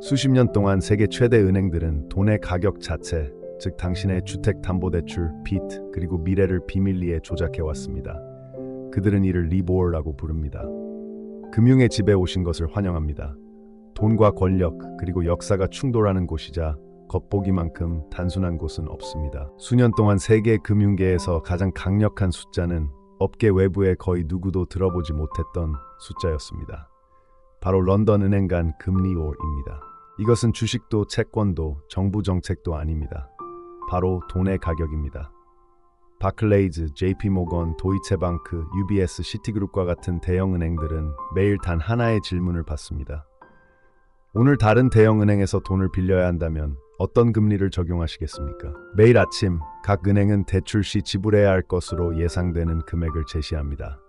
수십 년 동안 세계 최대 은행들은 돈의 가격 자체, 즉 당신의 주택담보대출, 빚, 그리고 미래를 비밀리에 조작해왔습니다. 그들은 이를 리보어라고 부릅니다. 금융의 집에 오신 것을 환영합니다. 돈과 권력, 그리고 역사가 충돌하는 곳이자 겉보기만큼 단순한 곳은 없습니다. 수년 동안 세계 금융계에서 가장 강력한 숫자는 업계 외부에 거의 누구도 들어보지 못했던 숫자였습니다. 바로 런던 은행 간 금리 월입니다. 이것은 주식도 채권도 정부 정책도 아닙니다. 바로 돈의 가격입니다. 바클레이즈, JP모건, 도이체방크, UBS, 시티그룹과 같은 대형 은행들은 매일 단 하나의 질문을 받습니다. 오늘 다른 대형 은행에서 돈을 빌려야 한다면 어떤 금리를 적용하시겠습니까? 매일 아침 각 은행은 대출 시 지불해야 할 것으로 예상되는 금액을 제시합니다.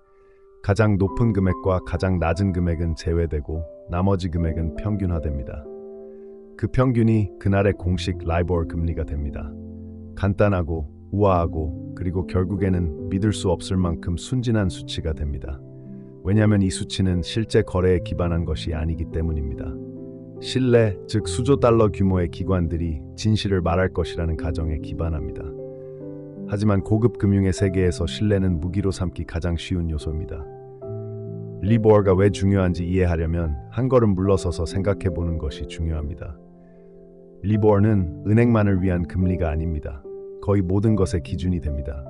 가장 높은 금액과 가장 낮은 금액은 제외되고 나머지 금액은 평균화됩니다. 그 평균이 그날의 공식 라이보어 금리가 됩니다. 간단하고 우아하고 그리고 결국에는 믿을 수 없을 만큼 순진한 수치가 됩니다. 왜냐하면 이 수치는 실제 거래에 기반한 것이 아니기 때문입니다. 신뢰, 즉 수조 달러 규모의 기관들이 진실을 말할 것이라는 가정에 기반합니다. 하지만 고급 금융의 세계에서 신뢰는 무기로 삼기 가장 쉬운 요소입니다. 리보어가 왜 중요한지 이해하려면 한 걸음 물러서서 생각해보는 것이 중요합니다. 리보어는 은행만을 위한 금리가 아닙니다. 거의 모든 것의 기준이 됩니다.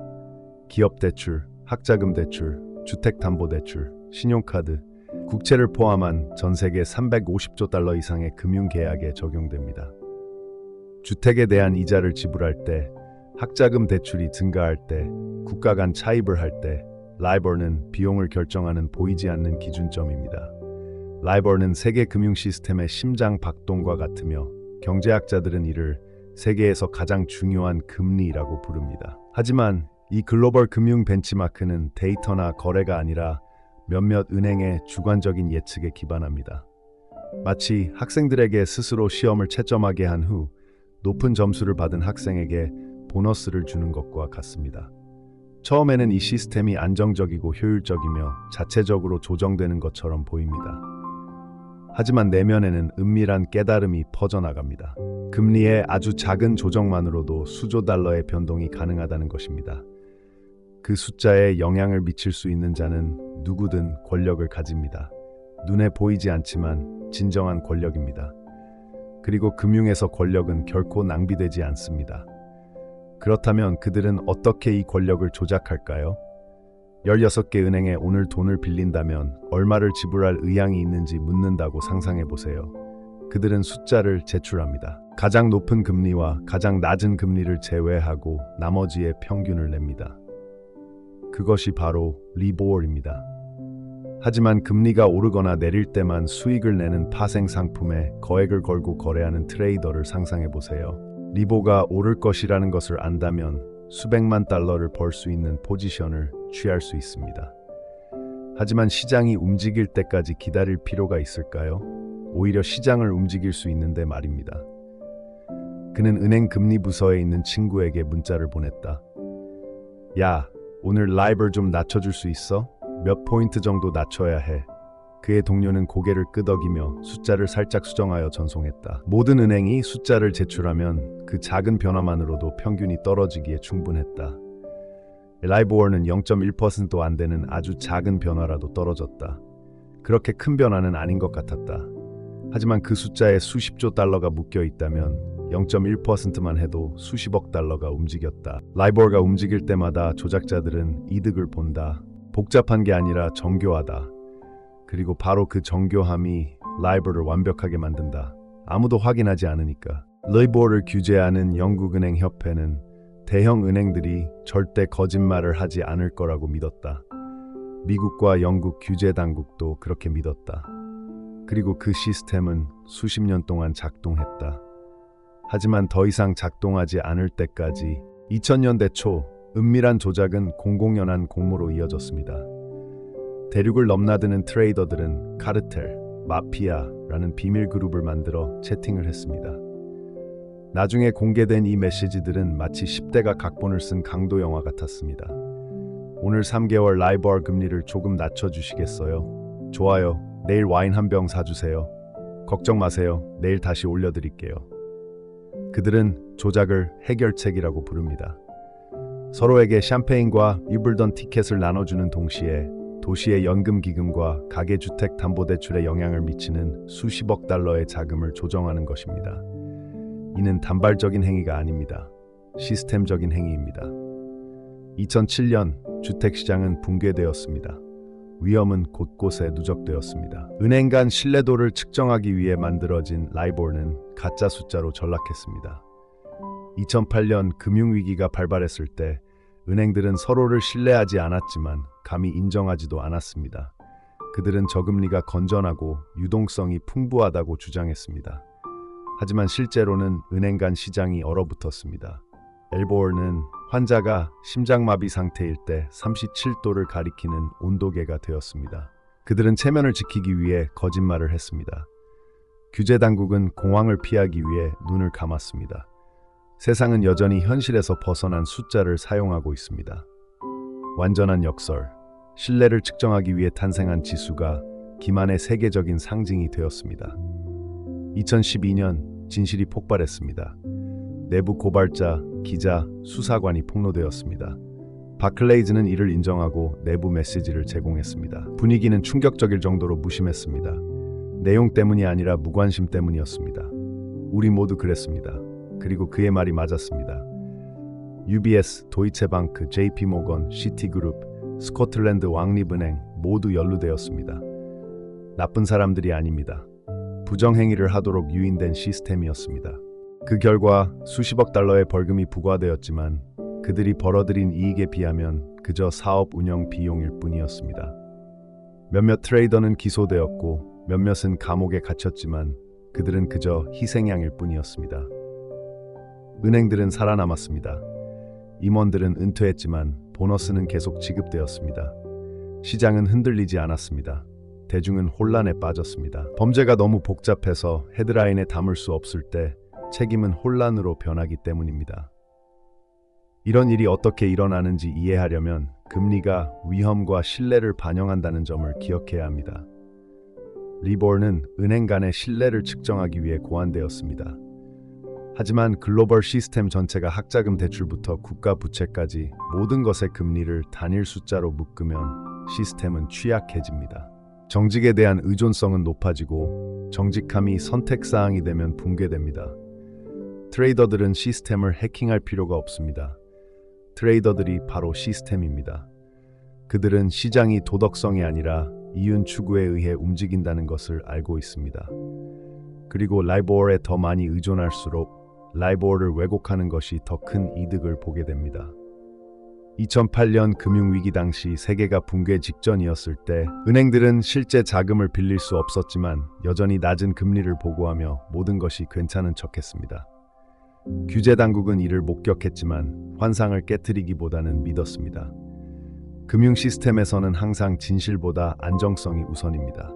기업 대출, 학자금 대출, 주택담보대출, 신용카드, 국채를 포함한 전 세계 350조 달러 이상의 금융계약에 적용됩니다. 주택에 대한 이자를 지불할 때, 학자금 대출이 증가할 때, 국가 간 차입을 할 때, 라이보어는 비용을 결정하는 보이지 않는 기준점입니다. 라이보어는 세계 금융 시스템의 심장 박동과 같으며 경제학자들은 이를 세계에서 가장 중요한 금리라고 부릅니다. 하지만 이 글로벌 금융 벤치마크는 데이터나 거래가 아니라 몇몇 은행의 주관적인 예측에 기반합니다. 마치 학생들에게 스스로 시험을 채점하게 한 후 높은 점수를 받은 학생에게 보너스를 주는 것과 같습니다. 처음에는 이 시스템이 안정적이고 효율적이며 자체적으로 조정되는 것처럼 보입니다. 하지만 내면에는 은밀한 깨달음이 퍼져나갑니다. 금리의 아주 작은 조정만으로도 수조 달러의 변동이 가능하다는 것입니다. 그 숫자에 영향을 미칠 수 있는 자는 누구든 권력을 가집니다. 눈에 보이지 않지만 진정한 권력입니다. 그리고 금융에서 권력은 결코 낭비되지 않습니다. 그렇다면 그들은 어떻게 이 권력을 조작할까요? 16개 은행에 오늘 돈을 빌린다면 얼마를 지불할 의향이 있는지 묻는다고 상상해보세요. 그들은 숫자를 제출합니다. 가장 높은 금리와 가장 낮은 금리를 제외하고 나머지의 평균을 냅니다. 그것이 바로 리보어입니다. 하지만 금리가 오르거나 내릴 때만 수익을 내는 파생 상품에 거액을 걸고 거래하는 트레이더를 상상해보세요. 리보가 오를 것이라는 것을 안다면 수백만 달러를 벌 수 있는 포지션을 취할 수 있습니다. 하지만 시장이 움직일 때까지 기다릴 필요가 있을까요? 오히려 시장을 움직일 수 있는데 말입니다. 그는 은행 금리 부서에 있는 친구에게 문자를 보냈다. 야, 오늘 라이벌 좀 낮춰줄 수 있어? 몇 포인트 정도 낮춰야 해. 그의 동료는 고개를 끄덕이며 숫자를 살짝 수정하여 전송했다. 모든 은행이 숫자를 제출하면 그 작은 변화만으로도 평균이 떨어지기에 충분했다. 라이보어는 0.1%도 안 되는 아주 작은 변화라도 떨어졌다. 그렇게 큰 변화는 아닌 것 같았다. 하지만 그 숫자에 수십조 달러가 묶여 있다면 0.1%만 해도 수십억 달러가 움직였다. 라이보어가 움직일 때마다 조작자들은 이득을 본다. 복잡한 게 아니라 정교하다. 그리고 바로 그 정교함이 라이보어를 완벽하게 만든다. 아무도 확인하지 않으니까. 라이보어를 규제하는 영국은행 협회는 대형 은행들이 절대 거짓말을 하지 않을 거라고 믿었다. 미국과 영국 규제 당국도 그렇게 믿었다. 그리고 그 시스템은 수십 년 동안 작동했다. 하지만 더 이상 작동하지 않을 때까지 2000년대 초 은밀한 조작은 공공연한 공모로 이어졌습니다. 대륙을 넘나드는 트레이더들은 카르텔, 마피아라는 비밀 그룹을 만들어 채팅을 했습니다. 나중에 공개된 이 메시지들은 마치 10대가 각본을 쓴 강도 영화 같았습니다. 오늘 3개월 라이보어 금리를 조금 낮춰주시겠어요? 좋아요. 내일 와인 한 병 사주세요. 걱정 마세요. 내일 다시 올려드릴게요. 그들은 조작을 해결책이라고 부릅니다. 서로에게 샴페인과 위블던 티켓을 나눠주는 동시에 도시의 연금기금과 가계주택담보대출에 영향을 미치는 수십억 달러의 자금을 조정하는 것입니다. 이는 단발적인 행위가 아닙니다. 시스템적인 행위입니다. 2007년 주택시장은 붕괴되었습니다. 위험은 곳곳에 누적되었습니다. 은행 간 신뢰도를 측정하기 위해 만들어진 라이보르는 가짜 숫자로 전락했습니다. 2008년 금융위기가 발발했을 때 은행들은 서로를 신뢰하지 않았지만 감히 인정하지도 않았습니다. 그들은 저금리가 건전하고 유동성이 풍부하다고 주장했습니다. 하지만 실제로는 은행 간 시장이 얼어붙었습니다. 엘보어는 환자가 심장마비 상태일 때 37도를 가리키는 온도계가 되었습니다. 그들은 체면을 지키기 위해 거짓말을 했습니다. 규제 당국은 공황을 피하기 위해 눈을 감았습니다. 세상은 여전히 현실에서 벗어난 숫자를 사용하고 있습니다. 완전한 역설, 신뢰를 측정하기 위해 탄생한 지수가 기만의 세계적인 상징이 되었습니다. 2012년 진실이 폭발했습니다. 내부 고발자, 기자, 수사관이 폭로되었습니다. 바클레이즈는 이를 인정하고 내부 메시지를 제공했습니다. 분위기는 충격적일 정도로 무심했습니다. 내용 때문이 아니라 무관심 때문이었습니다. 우리 모두 그랬습니다. 그리고 그의 말이 맞았습니다. UBS, 도이체방크, JP모건, 시티그룹, 스코틀랜드 왕립은행 모두 연루되었습니다. 나쁜 사람들이 아닙니다. 부정행위를 하도록 유인된 시스템이었습니다. 그 결과 수십억 달러의 벌금이 부과되었지만 그들이 벌어들인 이익에 비하면 그저 사업 운영 비용일 뿐이었습니다. 몇몇 트레이더는 기소되었고 몇몇은 감옥에 갇혔지만 그들은 그저 희생양일 뿐이었습니다. 은행들은 살아남았습니다. 임원들은 은퇴했지만 보너스는 계속 지급되었습니다. 시장은 흔들리지 않았습니다. 대중은 혼란에 빠졌습니다. 범죄가 너무 복잡해서 헤드라인에 담을 수 없을 때 책임은 혼란으로 변하기 때문입니다. 이런 일이 어떻게 일어나는지 이해하려면 금리가 위험과 신뢰를 반영한다는 점을 기억해야 합니다. 리보어는 은행 간의 신뢰를 측정하기 위해 고안되었습니다. 하지만 글로벌 시스템 전체가 학자금 대출부터 국가 부채까지 모든 것의 금리를 단일 숫자로 묶으면 시스템은 취약해집니다. 정직에 대한 의존성은 높아지고 정직함이 선택사항이 되면 붕괴됩니다. 트레이더들은 시스템을 해킹할 필요가 없습니다. 트레이더들이 바로 시스템입니다. 그들은 시장이 도덕성이 아니라 이윤 추구에 의해 움직인다는 것을 알고 있습니다. 그리고 라이보어에 더 많이 의존할수록 라이보어를 왜곡하는 것이 더 큰 이득을 보게 됩니다. 2008년 금융위기 당시 세계가 붕괴 직전이었을 때 은행들은 실제 자금을 빌릴 수 없었지만 여전히 낮은 금리를 보고하며 모든 것이 괜찮은 척했습니다. 규제 당국은 이를 목격했지만 환상을 깨트리기보다는 믿었습니다. 금융 시스템에서는 항상 진실보다 안정성이 우선입니다.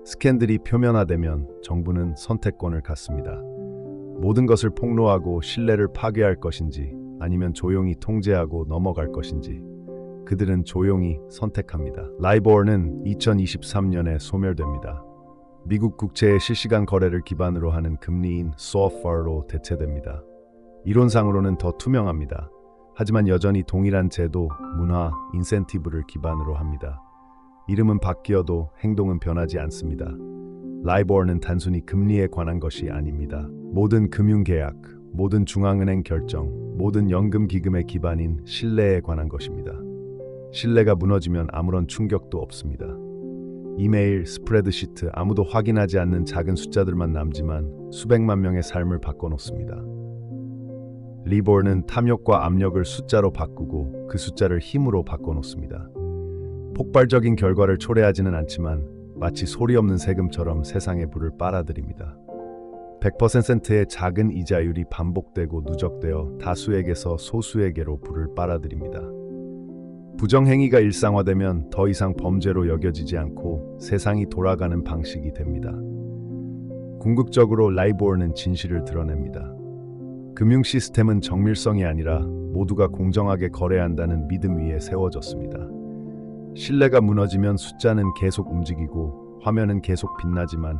스캔들이 표면화되면 정부는 선택권을 갖습니다. 모든 것을 폭로하고 신뢰를 파괴할 것인지 아니면 조용히 통제하고 넘어갈 것인지 그들은 조용히 선택합니다. 라이보어는 2023년에 소멸됩니다. 미국 국채의 실시간 거래를 기반으로 하는 금리인 SOFR로 대체됩니다. 이론상으로는 더 투명합니다. 하지만 여전히 동일한 제도, 문화, 인센티브를 기반으로 합니다. 이름은 바뀌어도 행동은 변하지 않습니다. 라이보어는 단순히 금리에 관한 것이 아닙니다. 모든 금융계약, 모든 중앙은행 결정, 모든 연금기금의 기반인 신뢰에 관한 것입니다. 신뢰가 무너지면 아무런 충격도 없습니다. 이메일, 스프레드시트, 아무도 확인하지 않는 작은 숫자들만 남지만 수백만 명의 삶을 바꿔놓습니다. 리보어는 탐욕과 압력을 숫자로 바꾸고 그 숫자를 힘으로 바꿔놓습니다. 폭발적인 결과를 초래하지는 않지만 마치 소리 없는 세금처럼 세상의 불을 빨아들입니다. 100%의 작은 이자율이 반복되고 누적되어 다수에게서 소수에게로 불을 빨아들입니다. 부정행위가 일상화되면 더 이상 범죄로 여겨지지 않고 세상이 돌아가는 방식이 됩니다. 궁극적으로 라이보어는 진실을 드러냅니다. 금융 시스템은 정밀성이 아니라 모두가 공정하게 거래한다는 믿음 위에 세워졌습니다. 신뢰가 무너지면 숫자는 계속 움직이고 화면은 계속 빛나지만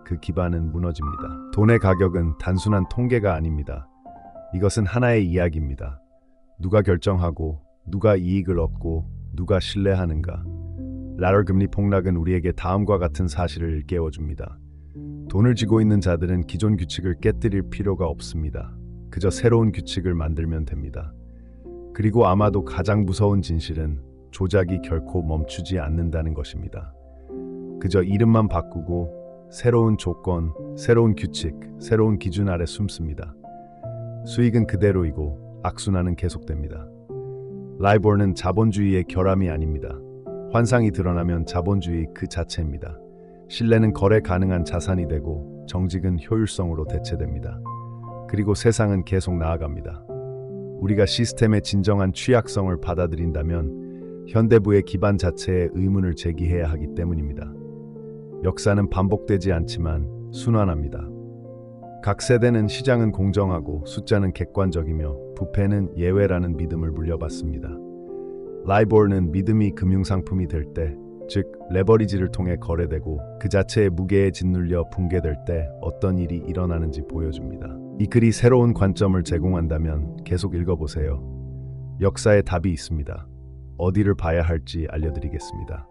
그 기반은 무너집니다. 돈의 가격은 단순한 통계가 아닙니다. 이것은 하나의 이야기입니다. 누가 결정하고, 누가 이익을 얻고, 누가 신뢰하는가. 라러 금리 폭락은 우리에게 다음과 같은 사실을 일깨워줍니다. 돈을 쥐고 있는 자들은 기존 규칙을 깨뜨릴 필요가 없습니다. 그저 새로운 규칙을 만들면 됩니다. 그리고 아마도 가장 무서운 진실은 조작이 결코 멈추지 않는다는 것입니다. 그저 이름만 바꾸고 새로운 조건, 새로운 규칙, 새로운 기준 아래 숨습니다. 수익은 그대로이고 악순환은 계속됩니다. 라이보르는 자본주의의 결함이 아닙니다. 환상이 드러나면 자본주의 그 자체입니다. 신뢰는 거래 가능한 자산이 되고 정직은 효율성으로 대체됩니다. 그리고 세상은 계속 나아갑니다. 우리가 시스템의 진정한 취약성을 받아들인다면 현대부의 기반 자체에 의문을 제기해야 하기 때문입니다. 역사는 반복되지 않지만 순환합니다. 각 세대는 시장은 공정하고 숫자는 객관적이며 부패는 예외라는 믿음을 물려받습니다. 라이보르는 믿음이 금융상품이 될 때, 즉 레버리지를 통해 거래되고 그 자체의 무게에 짓눌려 붕괴될 때 어떤 일이 일어나는지 보여줍니다. 이 글이 새로운 관점을 제공한다면 계속 읽어보세요. 역사에 답이 있습니다. 어디를 봐야 할지 알려드리겠습니다.